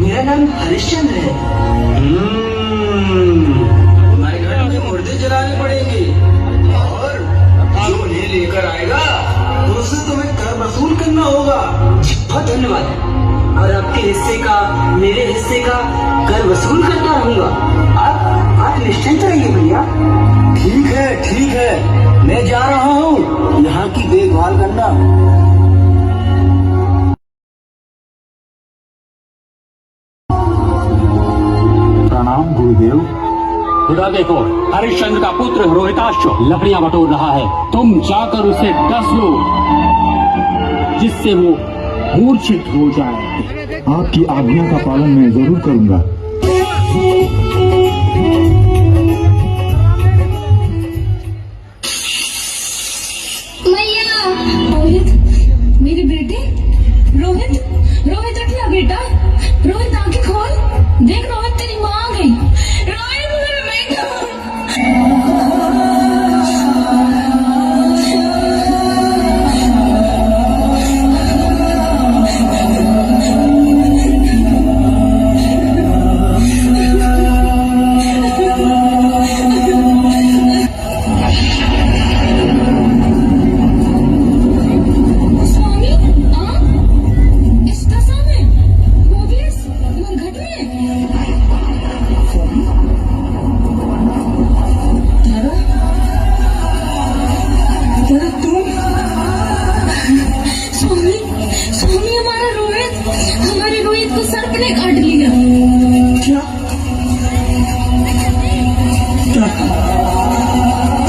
मेरा नाम हरिश्चंद्र है। हमारे घर में मुर्दे जलाने पड़ेंगे और जो उन्हें लेकर आएगा तो उससे तुम्हें कर वसूल करना होगा। बहुत धन्यवाद। और आपके हिस्से का मेरे हिस्से का कर वसूल करता रहूंगा। आप निश्चिंत रहिए भैया। ठीक है, मैं जा रहा हूँ। यहाँ की देखभाल करना। प्रणाम गुरुदेव। खुदा देखो, हरिश्चंद्र का पुत्र रोहिताक्ष लकड़ियां बटोर रहा है। तुम जाकर उसे डस लो जिससे वो मूर्छित हो जाए। आपकी आज्ञा का पालन मैं जरूर करूंगा। मैया, रोहित, मेरे बेटे, रोहित, रोहित उठना बेटा, रोहित आंखें खोल, देख रोहित तेरी माँ आ गई। रोहित मेरा बेटा।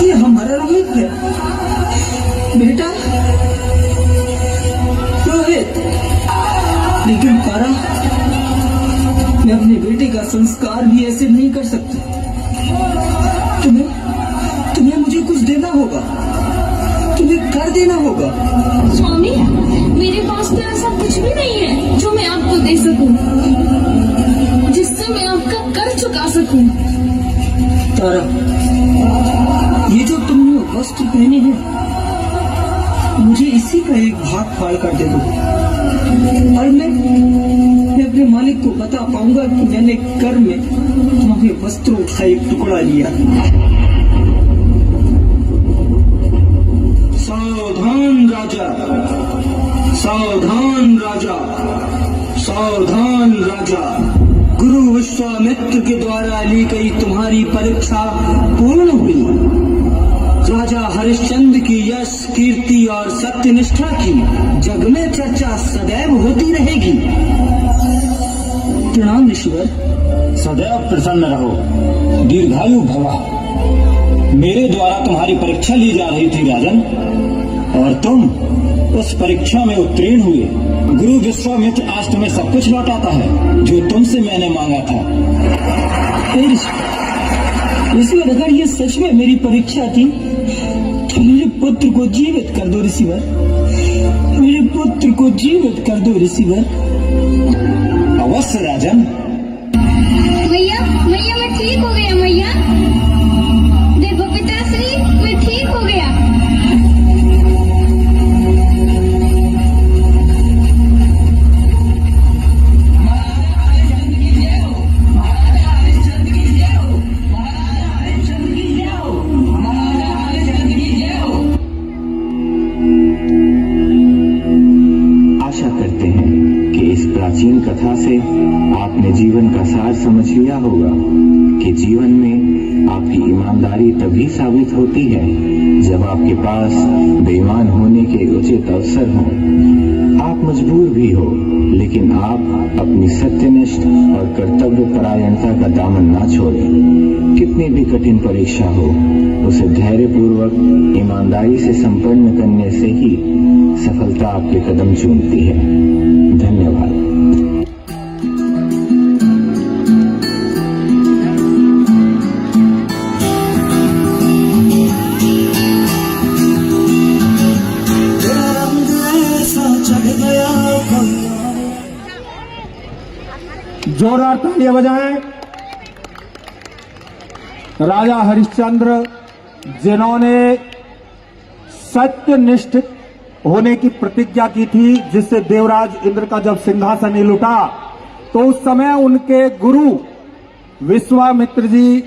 ये हमारा रोहित है बेटा, रोहित। लेकिन तारा, मैं अपने बेटे का संस्कार भी ऐसे नहीं कर सकती। तुम्हें मुझे कुछ देना होगा, तुम्हें कर देना होगा। स्वामी, मेरे पास तो ऐसा कुछ भी नहीं है जो मैं आपको दे सकूं, जिससे मैं आपका कर चुका सकूं। तारा, ये जो तुमने वस्त्र पहने हैं, मुझे इसी का एक भाग फाड़ कर दे दो और मैं अपने मालिक को बता पाऊंगा कि मैंने कर में तुम्हारे वस्त्रों का एक टुकड़ा लिया। सावधान राजा, सावधान राजा, सावधान राजा। गुरु विश्वामित्र के द्वारा ली गई तुम्हारी परीक्षा पूर्ण हुई। राजा हरिश्चंद्र की यश, कीर्ति और सत्यनिष्ठा की जग में चर्चा सदैव होती रहेगी। प्रणाम ऋषिवर। सदैव प्रसन्न रहो, दीर्घायु भवा। मेरे द्वारा तुम्हारी परीक्षा ली जा रही थी राजन, और तुम उस परीक्षा में उत्तीर्ण हुए। गुरु विश्वामित्र आज तुम्हें सब कुछ लौटाता है जो तुमसे मैंने मांगा था। ऋषिवर, अगर ये सच में मेरी परीक्षा थी तो मेरे पुत्र को जीवित कर दो ऋषिवर, मेरे पुत्र को जीवित कर दो ऋषिवर। अवश्य राजन। मैया, मैया मैं ठीक हो गया। मैया देखो पिताश्री, मैं ठीक हो गया। प्राचीन कथा से आपने जीवन का सार समझ लिया होगा कि जीवन में आपकी ईमानदारी तभी साबित होती है जब आपके पास बेईमान होने के उचित अवसर हों। आप मजबूर भी हो, लेकिन आप अपनी सत्यनिष्ठ और कर्तव्य परायणता का दामन ना छोड़ें। कितनी भी कठिन परीक्षा हो, उसे धैर्यपूर्वक ईमानदारी से संपन्न करने से ही सफलता आपके कदम चूमती है। धन्यवाद। जोरदार तालियां बजाएं। राजा हरिश्चंद्र, जिन्होंने सत्यनिष्ठ होने की प्रतिज्ञा की थी, जिससे देवराज इंद्र का जब सिंहासन हिल उठा तो उस समय उनके गुरु विश्वामित्र जी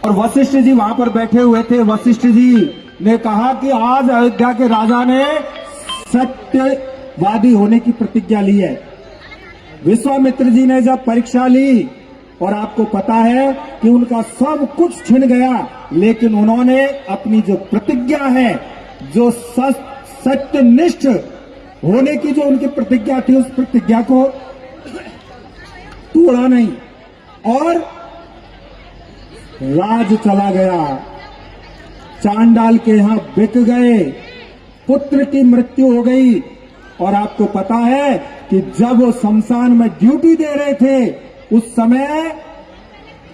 और वशिष्ठ जी वहां पर बैठे हुए थे। वशिष्ठ जी ने कहा कि आज अयोध्या के राजा ने सत्यवादी होने की प्रतिज्ञा ली है। विश्वामित्र जी ने जब परीक्षा ली और आपको पता है कि उनका सब कुछ छिन गया, लेकिन उन्होंने अपनी जो प्रतिज्ञा है, जो सत्यनिष्ठ होने की जो उनकी प्रतिज्ञा थी, उस प्रतिज्ञा को तोड़ा नहीं और राज चला गया। चांडाल के यहां बिक गए, पुत्र की मृत्यु हो गई। और आपको पता है कि जब वो शमशान में ड्यूटी दे रहे थे, उस समय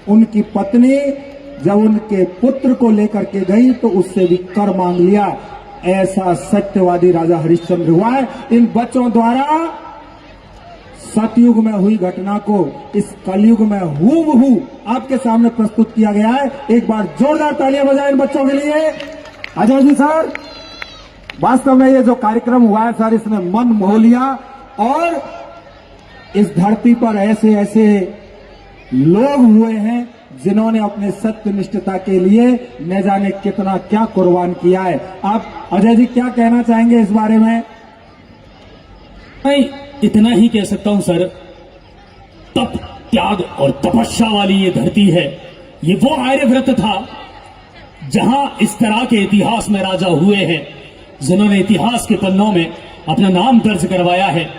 उनकी पत्नी जब उनके पुत्र को लेकर के गई तो उससे भी कर मांग लिया। ऐसा सत्यवादी राजा हरिश्चंद्र हुआ है। इन बच्चों द्वारा सतयुग में हुई घटना को इस कलयुग में हूबहू आपके सामने प्रस्तुत किया गया है। एक बार जोरदार तालियां बजाएं इन बच्चों के लिए। अजय जी सर, वास्तव में ये जो कार्यक्रम हुआ है सर, इसने मन मोह लिया और इस धरती पर ऐसे ऐसे लोग हुए हैं जिन्होंने अपने सत्यनिष्ठता के लिए न जाने कितना क्या कुर्बान किया है। आप अजय जी क्या कहना चाहेंगे इस बारे में? मैं इतना ही कह सकता हूं सर, तप त्याग और तपस्या वाली ये धरती है। ये वो आर्यव्रत था जहां इस तरह के इतिहास में राजा हुए हैं, जिन्होंने इतिहास के पन्नों में अपना नाम दर्ज करवाया है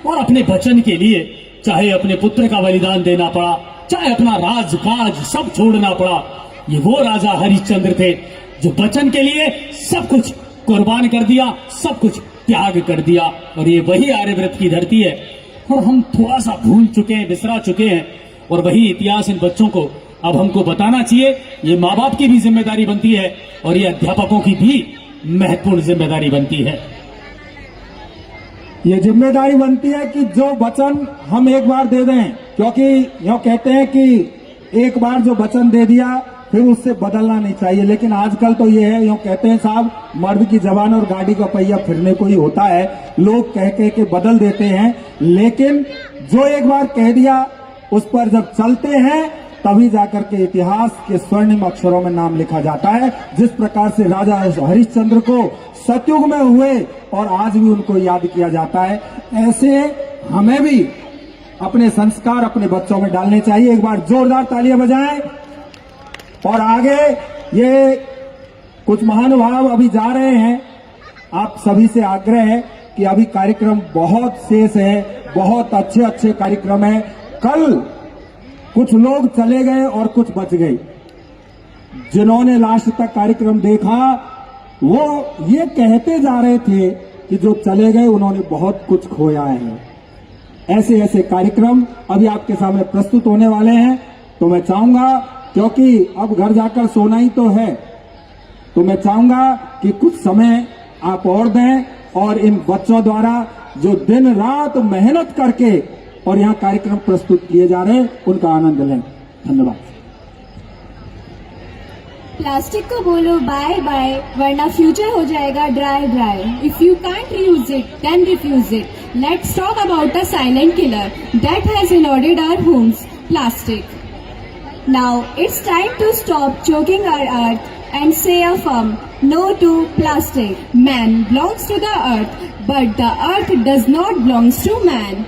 और अपने वचन के लिए चाहे अपने पुत्र का बलिदान देना पड़ा, चाहे अपना राजकाज सब छोड़ना पड़ा। ये वो राजा हरिश्चंद्र थे जो वचन के लिए सब कुछ कुर्बान कर दिया, सब कुछ त्याग कर दिया। और ये वही आर्यव्रत की धरती है और हम थोड़ा सा भूल चुके हैं, बिसरा चुके हैं। और वही इतिहास इन बच्चों को अब हमको बताना चाहिए। ये माँ बाप की भी जिम्मेदारी बनती है और ये अध्यापकों की भी महत्वपूर्ण जिम्मेदारी बनती है। ये जिम्मेदारी बनती है कि जो वचन हम एक बार दे दें, क्योंकि यूं कहते हैं कि एक बार जो वचन दे दिया फिर उससे बदलना नहीं चाहिए। लेकिन आजकल तो ये है, यूं कहते हैं साहब, मर्द की जबान और गाड़ी का पहिया फिरने को ही होता है। लोग कह कह के बदल देते हैं, लेकिन जो एक बार कह दिया उस पर जब चलते हैं तभी जाकर के इतिहास के स्वर्णिम अक्षरों में नाम लिखा जाता है। जिस प्रकार से राजा हरिश्चंद्र को सतयुग में हुए और आज भी उनको याद किया जाता है, ऐसे हमें भी अपने संस्कार अपने बच्चों में डालने चाहिए। एक बार जोरदार तालियां बजाएं। और आगे ये कुछ महानुभाव अभी जा रहे हैं। आप सभी से आग्रह है कि अभी कार्यक्रम बहुत शेष है, बहुत अच्छे अच्छे कार्यक्रम है। कल कुछ लोग चले गए और कुछ बच गए। जिन्होंने लास्ट तक कार्यक्रम देखा वो ये कहते जा रहे थे कि जो चले गए उन्होंने बहुत कुछ खोया है। ऐसे ऐसे कार्यक्रम अभी आपके सामने प्रस्तुत होने वाले हैं। तो मैं चाहूंगा, क्योंकि अब घर जाकर सोना ही तो है, तो मैं चाहूंगा कि कुछ समय आप और दें और इन बच्चों द्वारा जो दिन रात मेहनत करके और यहाँ कार्यक्रम प्रस्तुत किए जा रहे हैं उनका आनंद लें। धन्यवाद। प्लास्टिक को बोलो बाय बाय, वरना फ्यूचर हो जाएगा dry dry. If you can't reuse it then refuse it. Let's talk about a silent killer that has invaded our homes, plastic. Now it's time to stop choking our earth and say a firm no to plastic. Man belongs to the earth, but the earth does not belong to man.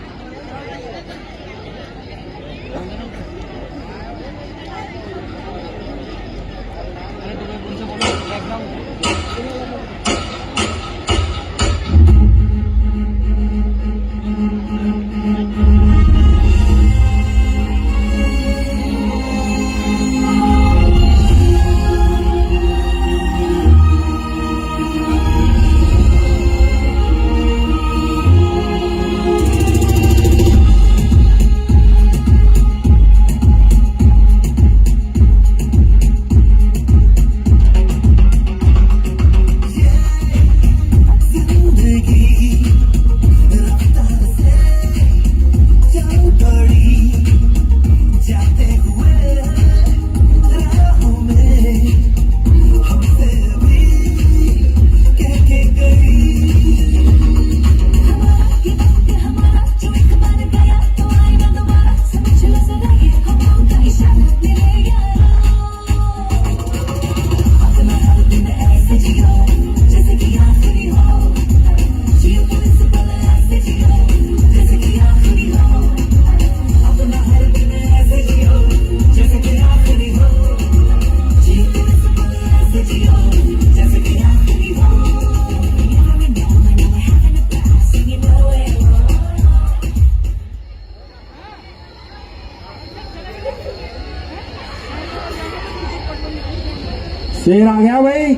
शेर आ गया भाई,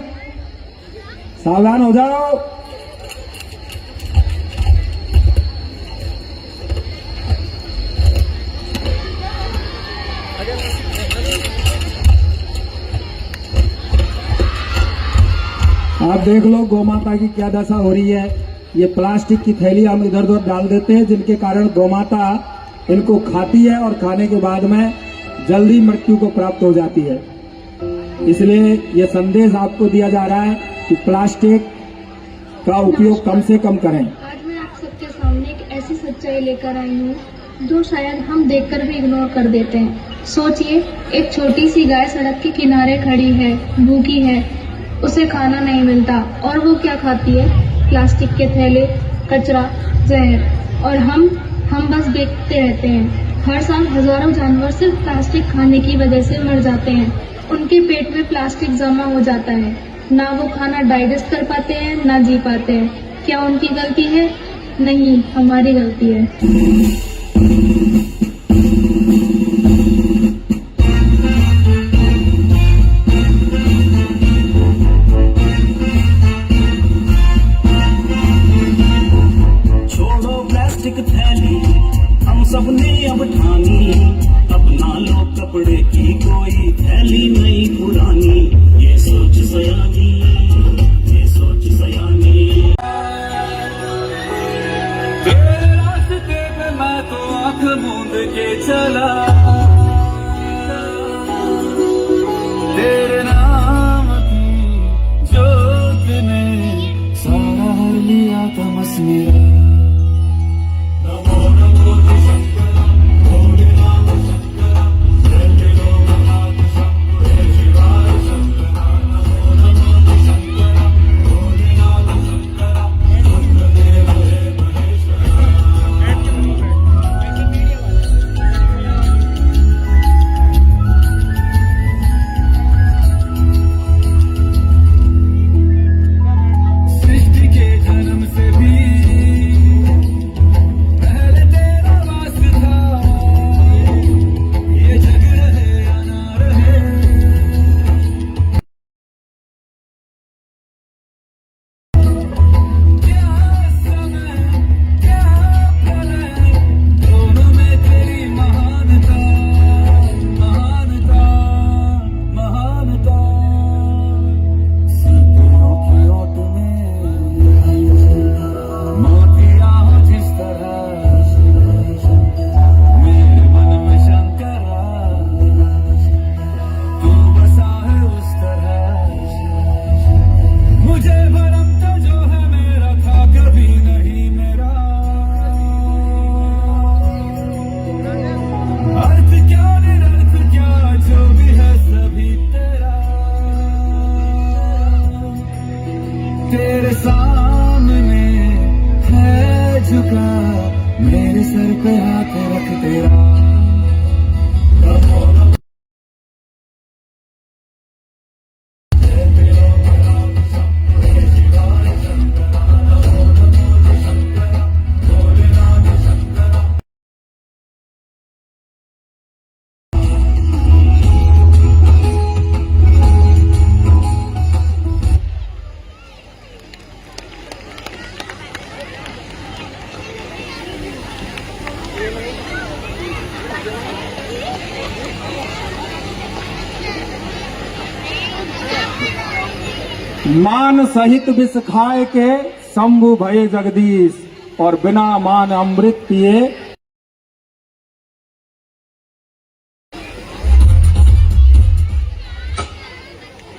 सावधान हो जाओ। आप देख लो गौ माता की क्या दशा हो रही है। ये प्लास्टिक की थैली हम इधर उधर डाल देते हैं, जिनके कारण गौ माता इनको खाती है और खाने के बाद में जल्दी मृत्यु को प्राप्त हो जाती है। इसलिए ये संदेश आपको दिया जा रहा है कि प्लास्टिक का उपयोग कम से कम करें। आज मैं आप सबके सामने एक ऐसी सच्चाई लेकर आई हूँ जो शायद हम देखकर भी इग्नोर कर देते हैं। सोचिए, एक छोटी सी गाय सड़क के किनारे खड़ी है, भूखी है, उसे खाना नहीं मिलता और वो क्या खाती है? प्लास्टिक के थैले, कचरा, जहर। और हम बस देखते रहते हैं। हर साल हजारों जानवर सिर्फ प्लास्टिक खाने की वजह से मर जाते हैं। उनके पेट में प्लास्टिक जमा हो जाता है, ना वो खाना डाइजेस्ट कर पाते हैं, ना जी पाते हैं। क्या उनकी गलती है? नहीं, हमारी गलती है। सबने अब ठानी, अपना लो कपड़े की कोई थैली नहीं पुरानी। ये सोच सयानी, ये सोच सयानी। तेरे रास्ते पे मैं तो आंख मूंद के चला, तेरे नाम की जोत ने सारा लिया तमस मेरा। तेरे सामने है झुका, मेरे सर पे हाथ रख तेरा। मान सहित विष खाए के शंभु भये जगदीश, और बिना मान अमृत पिए।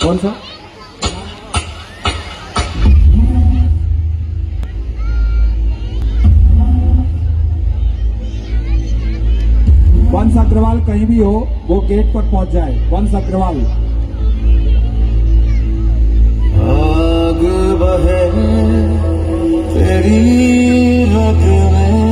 कौन सा? वंश अग्रवाल कहीं भी हो, वो गेट पर पहुंच जाए। वंश अग्रवाल। आग बहे तेरी रग में,